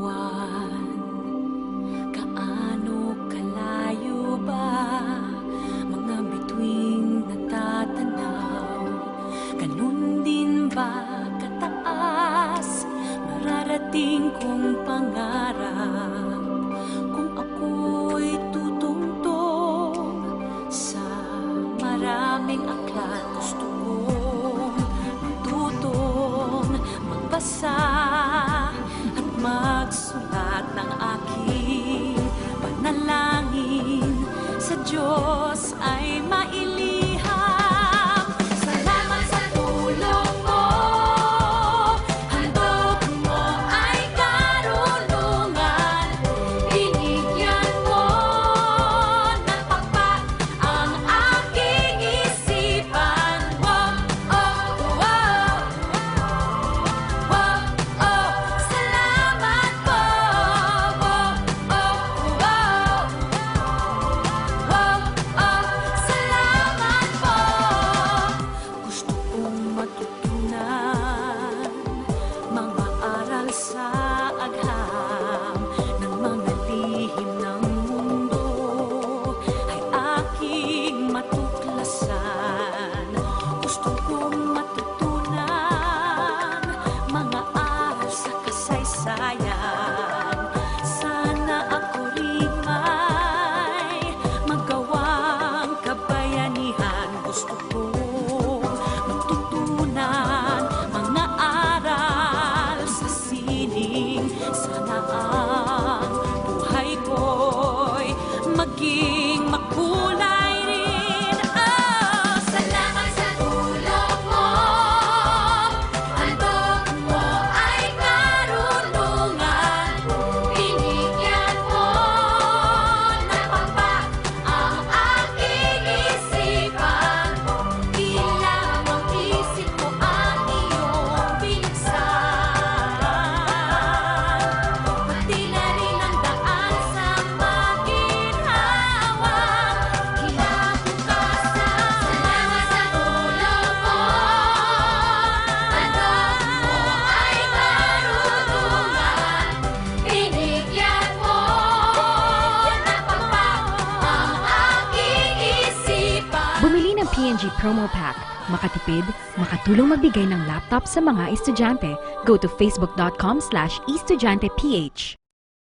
buwan, kaano kalayo ba mga bituing natatanaw? Ganun din ba kataas mararating kong pangarap? Kung ako'y tutungtong sa maraming aklat, gusto kong matutong magbasa at magsulat ng aking panalangin sa Diyos ay mailiham. Salamat sa tulong mo, handog mo ay karunungan, binigyan mo ng pagpat ang aking isipan. Wow, oh, wow, wow, oh, salamat po. Wow, oh, wow, wow, oh, salamat po. Gusto kong matutunan mga aral sa agham ng mga lihim ng mundo ay aking matuklasan. Gusto kong matutunan mga aral sa kasaysayan. Sana ako rin may magawang kabayanihan. Gusto kong matutunan mga aral sa sining. Sana ang buhay ko'y maging makulay rin. Oh, salamat sa tulong mo, handog mo ay karunungan, binigyan mo ng pagpat ang aking isipan. Bilang ang isip ko ang iyong binigsan, pati na rin ang daan sa maginhawang kinabukasan. Salamat sa tulong mo, handog mo ay karunungan, binigyan mo ng pagpat ang aking isipan. Bumili ng PNG Promo Pack. Makatipid, makatulong magbigay ng laptop sa mga estudyante. Go to facebook.com/estudyanteph.